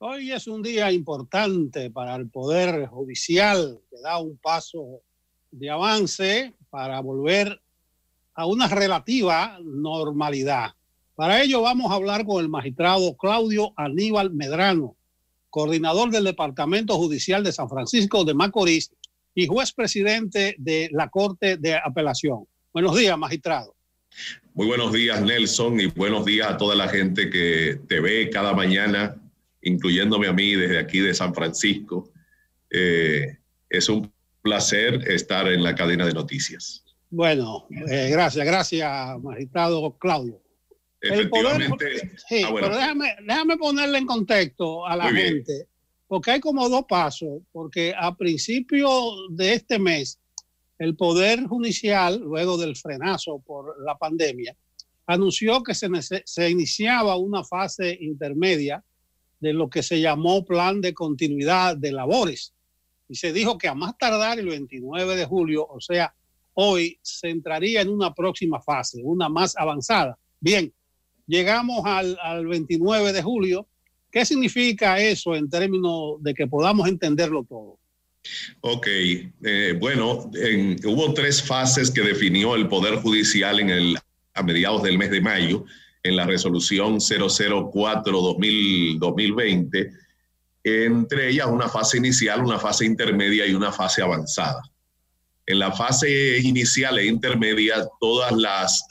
Hoy es un día importante para el Poder Judicial, que da un paso de avance para volver a una relativa normalidad. Para ello vamos a hablar con el magistrado Claudio Aníbal Medrano, coordinador del Departamento Judicial de San Francisco de Macorís y juez presidente de la Corte de Apelación. Buenos días, magistrado. Muy buenos días, Nelson, y buenos días a toda la gente que te ve cada mañana, incluyéndome a mí desde aquí de San Francisco. Es un placer estar en la cadena de noticias. Bueno, gracias, magistrado Claudio. Efectivamente. Sí, bueno. Pero déjame ponerle en contexto a la gente, porque hay como dos pasos, porque a principio de este mes, el Poder Judicial, luego del frenazo por la pandemia, anunció que se iniciaba una fase intermedia de lo que se llamó Plan de Continuidad de Labores. Y se dijo que a más tardar el 29 de julio, o sea, hoy, se entraría en una próxima fase, una más avanzada. Bien, llegamos al 29 de julio. ¿Qué significa eso en términos de que podamos entenderlo todo? Ok, bueno, hubo tres fases que definió el Poder Judicial a mediados del mes de mayo, en la resolución 004-2020, entre ellas una fase inicial, una fase intermedia y una fase avanzada. En la fase inicial e intermedia, todos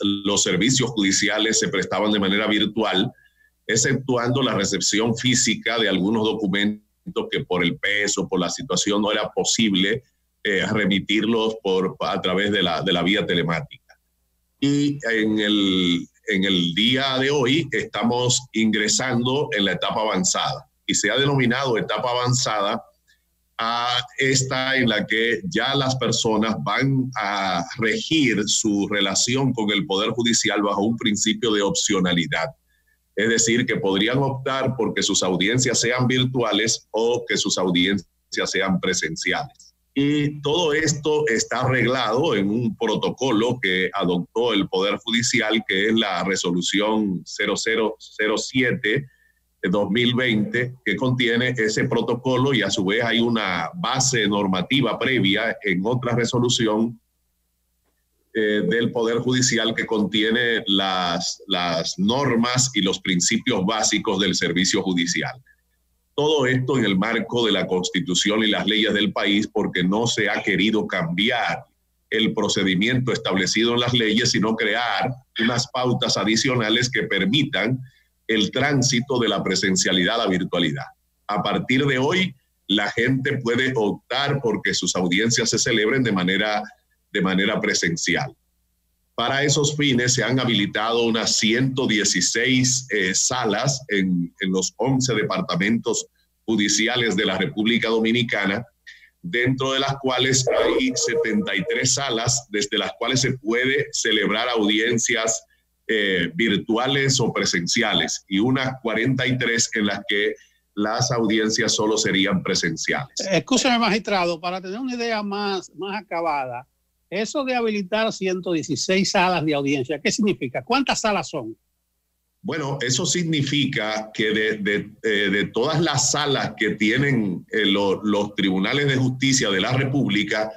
los servicios judiciales se prestaban de manera virtual, exceptuando la recepción física de algunos documentos que por el peso, por la situación, no era posible remitirlos a través de la vía telemática. Y en el día de hoy estamos ingresando en la etapa avanzada y se ha denominado etapa avanzada a esta en la que ya las personas van a regir su relación con el Poder Judicial bajo un principio de opcionalidad. Es decir, que podrían optar porque sus audiencias sean virtuales o que sus audiencias sean presenciales. Y todo esto está arreglado en un protocolo que adoptó el Poder Judicial, que es la resolución 0007-2020, que contiene ese protocolo y a su vez hay una base normativa previa en otra resolución del Poder Judicial que contiene las normas y los principios básicos del servicio judicial. Todo esto en el marco de la Constitución y las leyes del país, porque no se ha querido cambiar el procedimiento establecido en las leyes, sino crear unas pautas adicionales que permitan el tránsito de la presencialidad a la virtualidad. A partir de hoy, la gente puede optar porque sus audiencias se celebren de manera presencial. Para esos fines se han habilitado unas 116 salas en los 11 departamentos judiciales de la República Dominicana, dentro de las cuales hay 73 salas desde las cuales se puede celebrar audiencias virtuales o presenciales y unas 43 en las que las audiencias solo serían presenciales. Escúcheme, magistrado, para tener una idea más acabada, eso de habilitar 116 salas de audiencia, ¿qué significa? ¿Cuántas salas son? Bueno, eso significa que de todas las salas que tienen los tribunales de justicia de la República,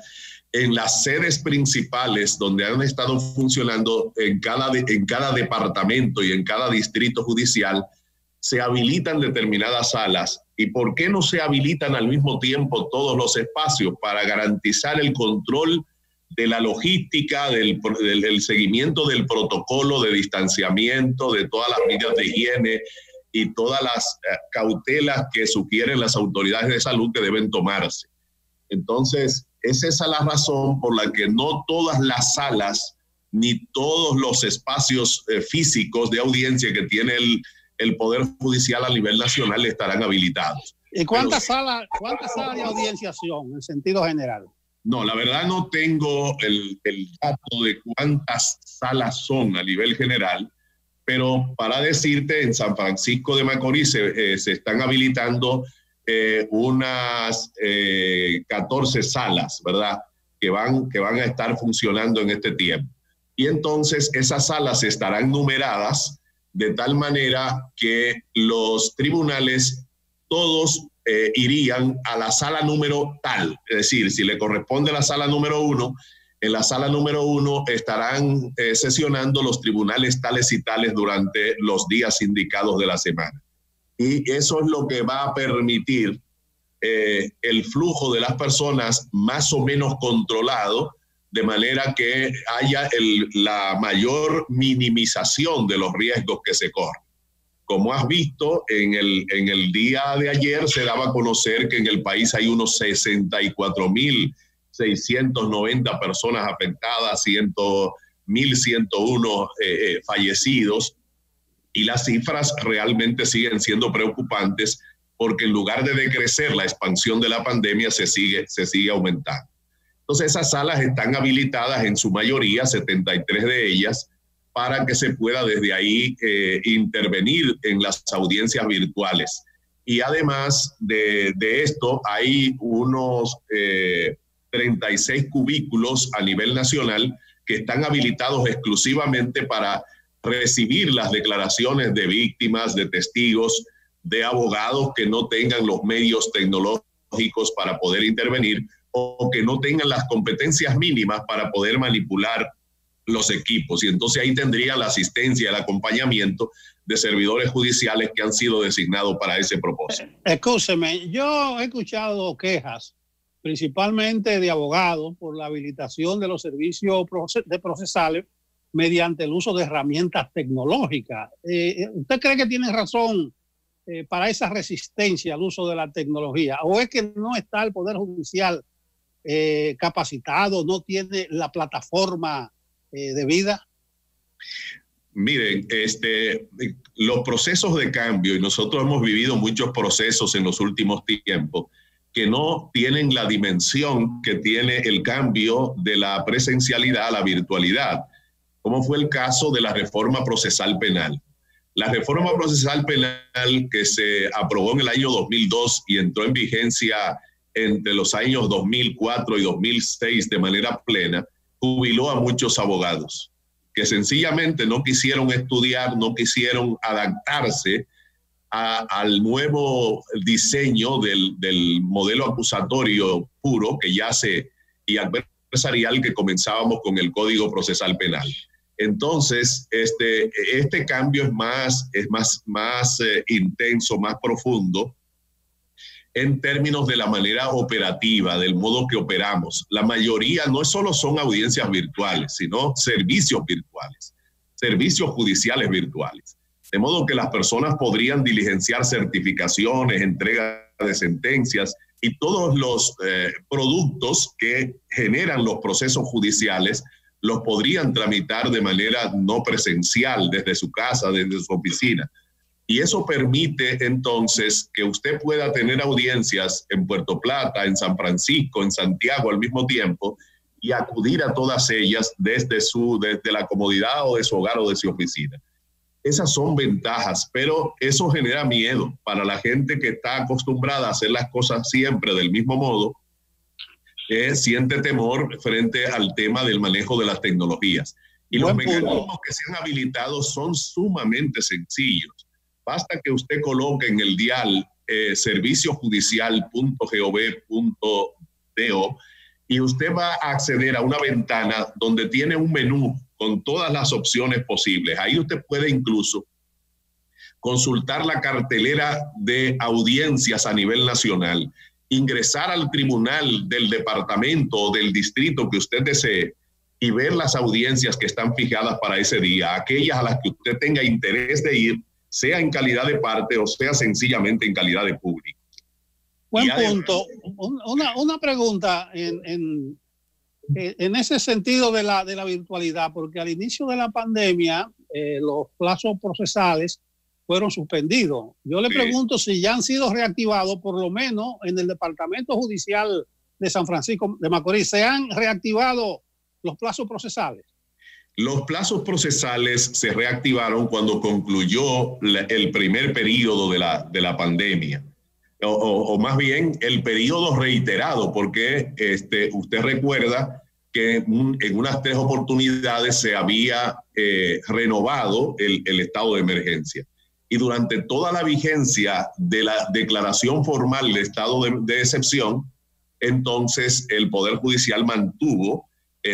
en las sedes principales donde han estado funcionando en cada departamento y en cada distrito judicial, se habilitan determinadas salas. ¿Y por qué no se habilitan al mismo tiempo todos los espacios? Para garantizar el control de la logística, del seguimiento del protocolo de distanciamiento, de todas las medidas de higiene y todas las cautelas que sugieren las autoridades de salud que deben tomarse. Entonces, es esa la razón por la que no todas las salas ni todos los espacios físicos de audiencia que tiene el Poder Judicial a nivel nacional estarán habilitados. ¿Y cuántas salas de audiencia son en sentido general? No, la verdad no tengo el dato de cuántas salas son a nivel general, pero para decirte, en San Francisco de Macorís se están habilitando unas 14 salas, ¿verdad? Que van a estar funcionando en este tiempo. Y entonces esas salas estarán numeradas de tal manera que los tribunales todos irían a la sala número tal. Es decir, si le corresponde la sala número 1, en la sala número 1 estarán sesionando los tribunales tales y tales durante los días indicados de la semana. Y eso es lo que va a permitir el flujo de las personas más o menos controlado, de manera que haya la mayor minimización de los riesgos que se corren. Como has visto, en el día de ayer se daba a conocer que en el país hay unos 64.690 personas afectadas, 1.101 fallecidos, y las cifras realmente siguen siendo preocupantes porque en lugar de decrecer la expansión de la pandemia se sigue aumentando. Entonces esas salas están habilitadas en su mayoría, 73 de ellas, para que se pueda desde ahí intervenir en las audiencias virtuales. Y además de esto, hay unos 36 cubículos a nivel nacional que están habilitados exclusivamente para recibir las declaraciones de víctimas, de testigos, de abogados que no tengan los medios tecnológicos para poder intervenir o que no tengan las competencias mínimas para poder manipular los equipos. Y entonces ahí tendría la asistencia, el acompañamiento de servidores judiciales que han sido designados para ese propósito. Escúcheme, yo he escuchado quejas, principalmente de abogados, por la habilitación de los servicios procesales mediante el uso de herramientas tecnológicas. ¿Usted cree que tiene razón para esa resistencia al uso de la tecnología? ¿O es que no está el Poder Judicial capacitado, no tiene la plataforma debida? Miren, los procesos de cambio, y nosotros hemos vivido muchos procesos en los últimos tiempos que no tienen la dimensión que tiene el cambio de la presencialidad a la virtualidad, como fue el caso de la reforma procesal penal. La reforma procesal penal que se aprobó en el año 2002 y entró en vigencia entre los años 2004 y 2006 de manera plena, jubiló a muchos abogados que sencillamente no quisieron estudiar, no quisieron adaptarse al nuevo diseño del modelo acusatorio puro que yace y adversarial que comenzábamos con el Código Procesal Penal. Entonces, este cambio es más intenso, más profundo en términos de la manera operativa, del modo que operamos. La mayoría no solo son audiencias virtuales, sino servicios virtuales, servicios judiciales virtuales. De modo que las personas podrían diligenciar certificaciones, entrega de sentencias y todos los productos que generan los procesos judiciales los podrían tramitar de manera no presencial, desde su casa, desde su oficina. Y eso permite entonces que usted pueda tener audiencias en Puerto Plata, en San Francisco, en Santiago al mismo tiempo y acudir a todas ellas desde la comodidad o de su hogar o de su oficina. Esas son ventajas, pero eso genera miedo para la gente que está acostumbrada a hacer las cosas siempre del mismo modo, que siente temor frente al tema del manejo de las tecnologías. Y los mecanismos que se han habilitado son sumamente sencillos. Basta que usted coloque en el dial serviciojudicial.gov.do y usted va a acceder a una ventana donde tiene un menú con todas las opciones posibles. Ahí usted puede incluso consultar la cartelera de audiencias a nivel nacional, ingresar al tribunal del departamento o del distrito que usted desee y ver las audiencias que están fijadas para ese día, aquellas a las que usted tenga interés de ir, sea en calidad de parte o sea sencillamente en calidad de público. Buen punto. Una pregunta en ese sentido de la virtualidad, porque al inicio de la pandemia los plazos procesales fueron suspendidos. Yo le pregunto si ya han sido reactivados, por lo menos en el Departamento Judicial de San Francisco de Macorís. ¿Se han reactivado los plazos procesales? Los plazos procesales se reactivaron cuando concluyó el primer periodo de la pandemia, o más bien el periodo reiterado, porque usted recuerda que en unas 3 oportunidades se había renovado el estado de emergencia. y durante toda la vigencia de la declaración formal de estado de excepción, entonces el Poder Judicial mantuvo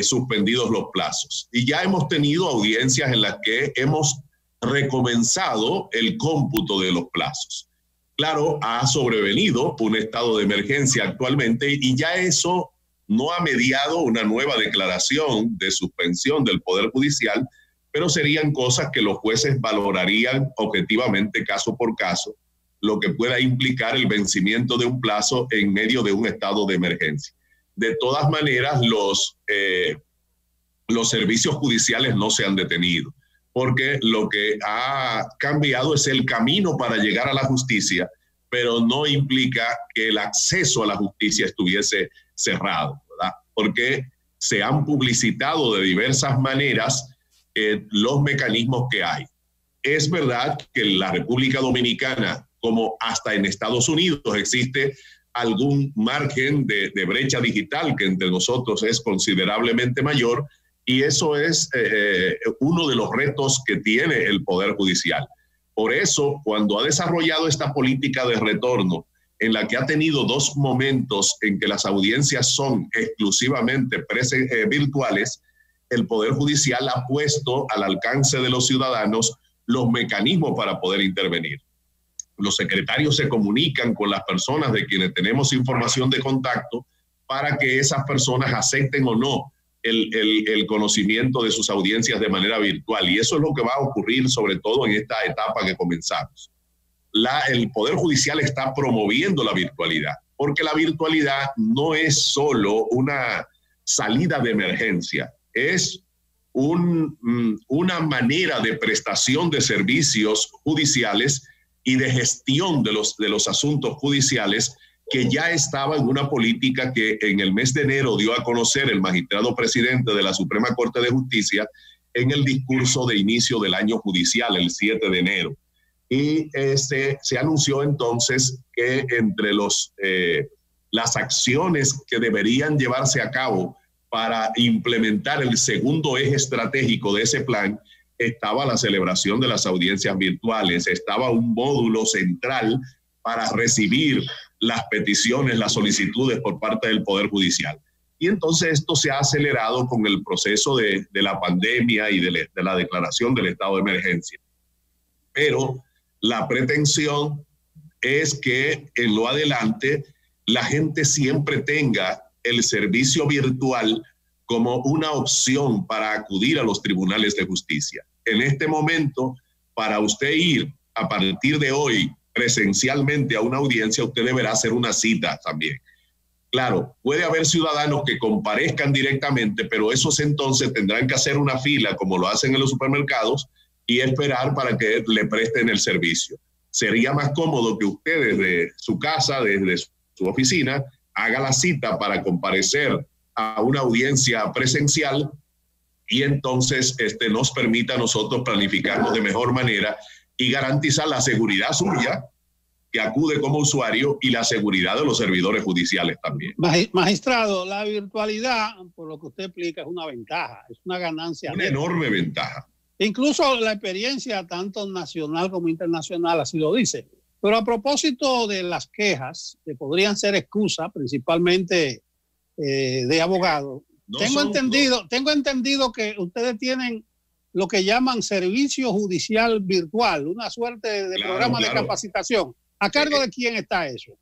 suspendidos los plazos. Y ya hemos tenido audiencias en las que hemos recomenzado el cómputo de los plazos. Claro, ha sobrevenido un estado de emergencia actualmente y ya eso no ha mediado una nueva declaración de suspensión del Poder Judicial, pero serían cosas que los jueces valorarían objetivamente caso por caso, lo que pueda implicar el vencimiento de un plazo en medio de un estado de emergencia. De todas maneras, los servicios judiciales no se han detenido, porque lo que ha cambiado es el camino para llegar a la justicia, pero no implica que el acceso a la justicia estuviese cerrado, ¿verdad? Porque se han publicitado de diversas maneras los mecanismos que hay. Es verdad que en la República Dominicana, como hasta en Estados Unidos, existe algún margen de brecha digital que entre nosotros es considerablemente mayor, y eso es uno de los retos que tiene el Poder Judicial. Por eso, cuando ha desarrollado esta política de retorno, en la que ha tenido dos momentos en que las audiencias son exclusivamente virtuales, el Poder Judicial ha puesto al alcance de los ciudadanos los mecanismos para poder intervenir. Los secretarios se comunican con las personas de quienes tenemos información de contacto para que esas personas acepten o no el conocimiento de sus audiencias de manera virtual. Y eso es lo que va a ocurrir sobre todo en esta etapa que comenzamos. El Poder Judicial está promoviendo la virtualidad, porque la virtualidad no es solo una salida de emergencia, es una manera de prestación de servicios judiciales y de gestión de los asuntos judiciales que ya estaba en una política que en el mes de enero dio a conocer el magistrado presidente de la Suprema Corte de Justicia en el discurso de inicio del año judicial, el 7 de enero. Y se anunció entonces que entre las acciones que deberían llevarse a cabo para implementar el segundo eje estratégico de ese plan estaba la celebración de las audiencias virtuales, estaba un módulo central para recibir las peticiones, las solicitudes por parte del Poder Judicial. Y entonces esto se ha acelerado con el proceso de la pandemia y de la declaración del estado de emergencia. Pero la pretensión es que en lo adelante la gente siempre tenga el servicio virtual como una opción para acudir a los tribunales de justicia. En este momento, para usted ir a partir de hoy presencialmente a una audiencia, usted deberá hacer una cita también. Claro, puede haber ciudadanos que comparezcan directamente, pero esos entonces tendrán que hacer una fila, como lo hacen en los supermercados, y esperar para que le presten el servicio. Sería más cómodo que usted desde su casa, desde su oficina, haga la cita para comparecer a una audiencia presencial y entonces nos permita a nosotros planificarnos de mejor manera y garantizar la seguridad suya, que acude como usuario, y la seguridad de los servidores judiciales también. Magistrado, la virtualidad, por lo que usted explica, es una ventaja, es una ganancia. Una enorme ventaja. Incluso la experiencia, tanto nacional como internacional, así lo dice. Pero a propósito de las quejas, que podrían ser excusa, principalmente de abogados, tengo entendido que ustedes tienen lo que llaman servicio judicial virtual, una suerte de programa de capacitación. ¿A cargo de quién está eso?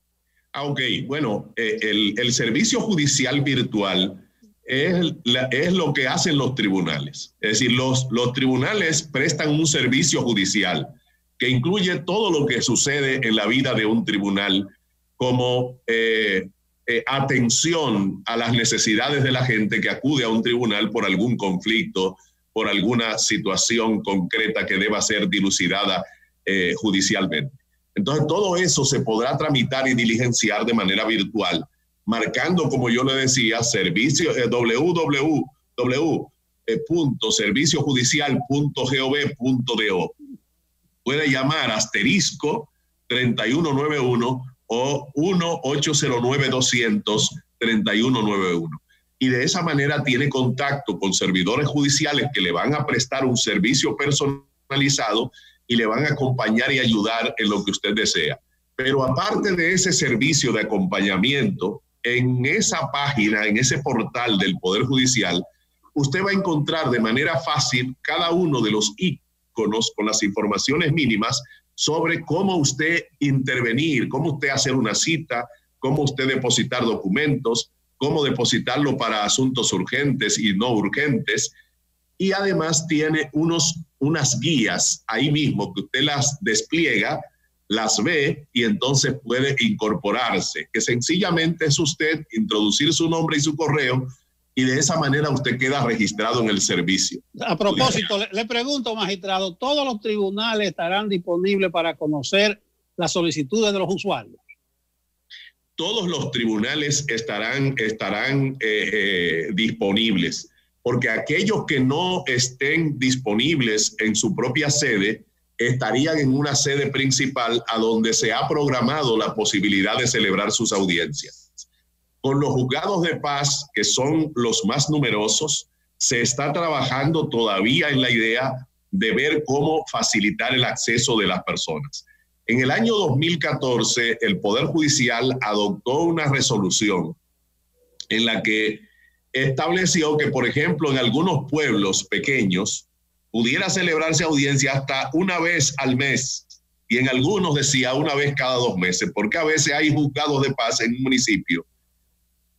Ok, bueno, el servicio judicial virtual es lo que hacen los tribunales. Es decir, los tribunales prestan un servicio judicial que incluye todo lo que sucede en la vida de un tribunal, como atención a las necesidades de la gente que acude a un tribunal por algún conflicto, por alguna situación concreta que deba ser dilucidada judicialmente. Entonces, todo eso se podrá tramitar y diligenciar de manera virtual, marcando, como yo le decía, www.serviciojudicial.gov.do. Puede llamar *3191 o 1-809-200-3191. Y de esa manera tiene contacto con servidores judiciales que le van a prestar un servicio personalizado y le van a acompañar y ayudar en lo que usted desea. Pero aparte de ese servicio de acompañamiento, en esa página, en ese portal del Poder Judicial, usted va a encontrar de manera fácil cada uno de los íconos con las informaciones mínimas sobre cómo usted intervenir, cómo usted hacer una cita, cómo usted depositar documentos, cómo depositarlo para asuntos urgentes y no urgentes. Y además tiene unas guías ahí mismo que usted las despliega, las ve y entonces puede incorporarse, que sencillamente es usted introducir su nombre y su correo y de esa manera usted queda registrado en el servicio. A propósito, le pregunto, magistrado, ¿todos los tribunales estarán disponibles para conocer las solicitudes de los usuarios? Todos los tribunales estarán disponibles, porque aquellos que no estén disponibles en su propia sede estarían en una sede principal a donde se ha programado la posibilidad de celebrar sus audiencias. Con los juzgados de paz, que son los más numerosos, se está trabajando todavía en la idea de ver cómo facilitar el acceso de las personas. En el año 2014, el Poder Judicial adoptó una resolución en la que estableció que, por ejemplo, en algunos pueblos pequeños pudiera celebrarse audiencia hasta una vez al mes y en algunos decía una vez cada 2 meses, porque a veces hay juzgados de paz en un municipio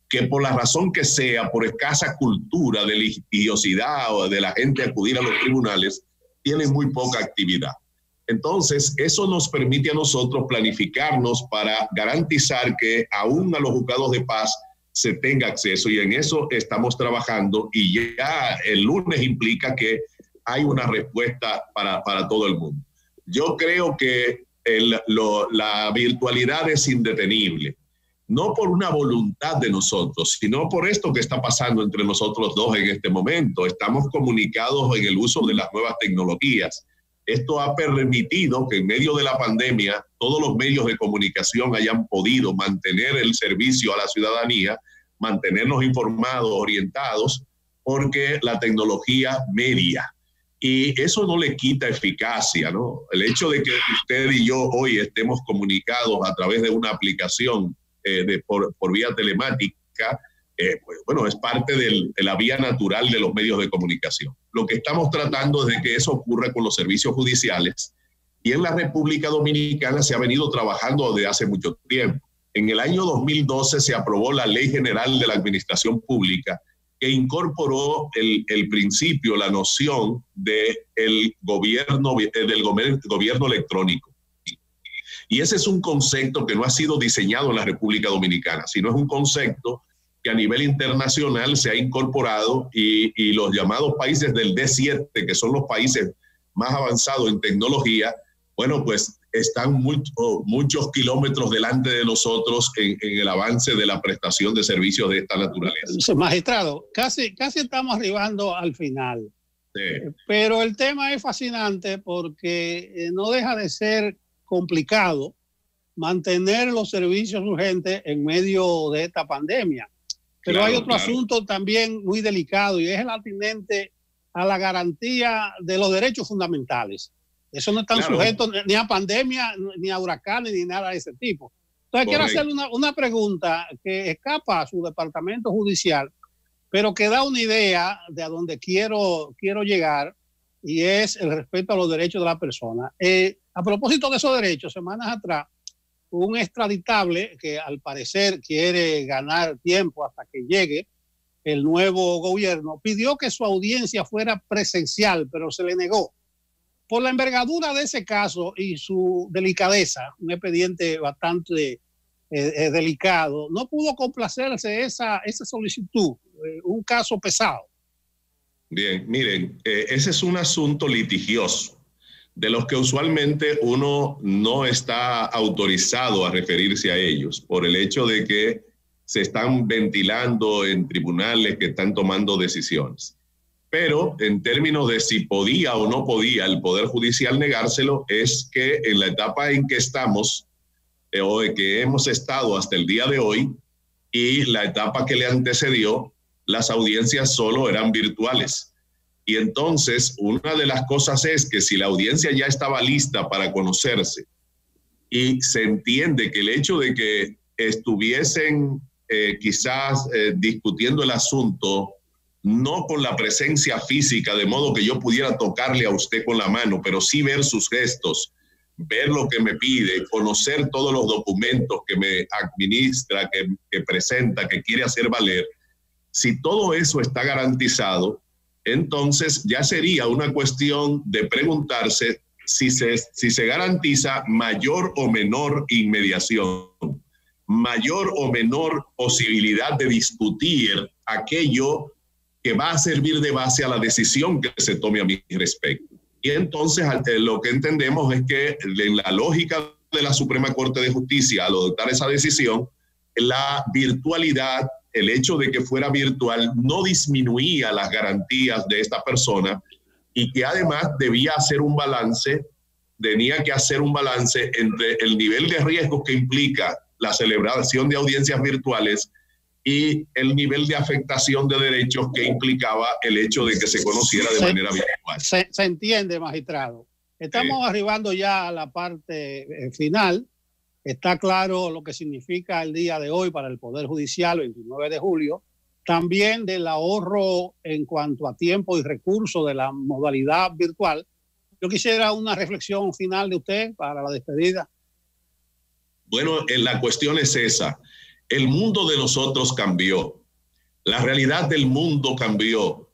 que por la razón que sea, por escasa cultura de litigiosidad o de la gente acudir a los tribunales, tienen muy poca actividad. Entonces, eso nos permite a nosotros planificarnos para garantizar que aún a los juzgados de paz se tenga acceso, y en eso estamos trabajando, y ya el lunes implica que hay una respuesta para todo el mundo. Yo creo que la virtualidad es indetenible, no por una voluntad de nosotros, sino por esto que está pasando entre nosotros dos en este momento. Estamos comunicados en el uso de las nuevas tecnologías. Esto ha permitido que en medio de la pandemia todos los medios de comunicación hayan podido mantener el servicio a la ciudadanía, mantenernos informados, orientados, porque la tecnología media. Y eso no le quita eficacia, ¿no? El hecho de que usted y yo hoy estemos comunicados a través de una aplicación por vía telemática, pues, bueno, es parte de la vía natural de los medios de comunicación. Lo que estamos tratando es de que eso ocurra con los servicios judiciales, y en la República Dominicana se ha venido trabajando desde hace mucho tiempo. En el año 2012 se aprobó la Ley General de la Administración Pública, que incorporó el principio, la noción del gobierno electrónico. Y ese es un concepto que no ha sido diseñado en la República Dominicana, sino es un concepto que a nivel internacional se ha incorporado, y los llamados países del D7, que son los países más avanzados en tecnología, bueno, pues están muchos kilómetros delante de nosotros en el avance de la prestación de servicios de esta naturaleza. Magistrado, casi estamos arribando al final. Sí. Pero el tema es fascinante porque no deja de ser complicado mantener los servicios urgentes en medio de esta pandemia. Pero hay otro asunto también muy delicado, y es el atinente a la garantía de los derechos fundamentales. Eso no están sujetos ni a pandemia, ni a huracanes, ni nada de ese tipo. Entonces, quiero hacer una pregunta que escapa a su departamento judicial, pero que da una idea de a dónde quiero llegar, y es el respeto a los derechos de la persona. A propósito de esos derechos, semanas atrás, un extraditable que al parecer quiere ganar tiempo hasta que llegue el nuevo gobierno, pidió que su audiencia fuera presencial, pero se le negó. Por la envergadura de ese caso y su delicadeza, un expediente bastante delicado, no pudo complacerse esa solicitud, un caso pesado. Bien, miren, ese es un asunto litigioso, de los que usualmente uno no está autorizado a referirse a ellos, por el hecho de que se están ventilando en tribunales que están tomando decisiones. Pero en términos de si podía o no podía el Poder Judicial negárselo, es que en la etapa en que estamos, o de que hemos estado hasta el día de hoy, y la etapa que le antecedió, las audiencias solo eran virtuales. Y entonces, una de las cosas es que si la audiencia ya estaba lista para conocerse y se entiende que el hecho de que estuviesen quizás discutiendo el asunto, no con la presencia física, de modo que yo pudiera tocarle a usted con la mano, pero sí ver sus gestos, ver lo que me pide, conocer todos los documentos que me administra, que presenta, que quiere hacer valer. Si todo eso está garantizado, entonces ya sería una cuestión de preguntarse si se garantiza mayor o menor inmediación, mayor o menor posibilidad de discutir aquello que va a servir de base a la decisión que se tome a mi respecto. Y entonces lo que entendemos es que en la lógica de la Suprema Corte de Justicia, al adoptar esa decisión, la virtualidad, el hecho de que fuera virtual, no disminuía las garantías de esta persona y que además tenía que hacer un balance entre el nivel de riesgo que implica la celebración de audiencias virtuales y el nivel de afectación de derechos que implicaba el hecho de que se conociera de manera virtual. Se entiende, magistrado. Estamos arribando ya a la parte final. Está claro lo que significa el día de hoy para el Poder Judicial, 29 de julio. También del ahorro en cuanto a tiempo y recursos de la modalidad virtual. Yo quisiera una reflexión final de usted para la despedida. Bueno, la cuestión es esa. El mundo de nosotros cambió. La realidad del mundo cambió.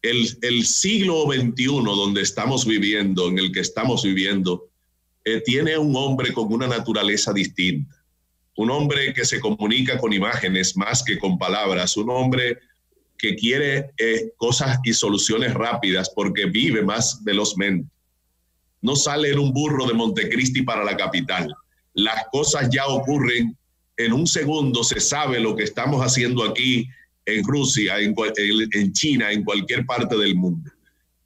El siglo XXI donde estamos viviendo, en el que estamos viviendo, tiene un hombre con una naturaleza distinta. Un hombre que se comunica con imágenes más que con palabras. Un hombre que quiere cosas y soluciones rápidas porque vive más velozmente. No sale en un burro de Montecristi para la capital. Las cosas ya ocurren en un segundo, se sabe lo que estamos haciendo aquí en Rusia, en China, en cualquier parte del mundo.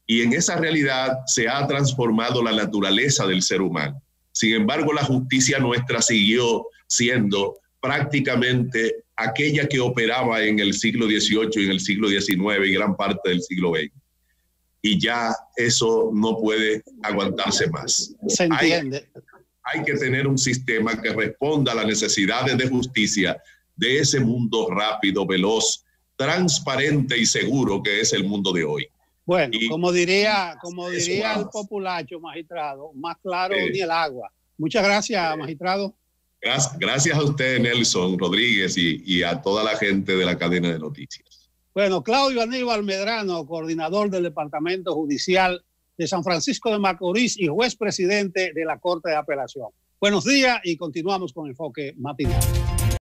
Y en esa realidad se ha transformado la naturaleza del ser humano. Sin embargo, la justicia nuestra siguió siendo prácticamente aquella que operaba en el siglo XVIII y en el siglo XIX y gran parte del siglo XX. Y ya eso no puede aguantarse más. Se entiende. Hay que tener un sistema que responda a las necesidades de justicia de ese mundo rápido, veloz, transparente y seguro que es el mundo de hoy. Bueno, como diría el populacho, magistrado, más claro ni el agua. Muchas gracias, magistrado. Gracias a usted, Nelson Rodríguez, y a toda la gente de la cadena de noticias. Bueno, Claudio Aníbal Medrano, coordinador del Departamento Judicial de San Francisco de Macorís y juez presidente de la Corte de Apelación. Buenos días y continuamos con Enfoque Matinal.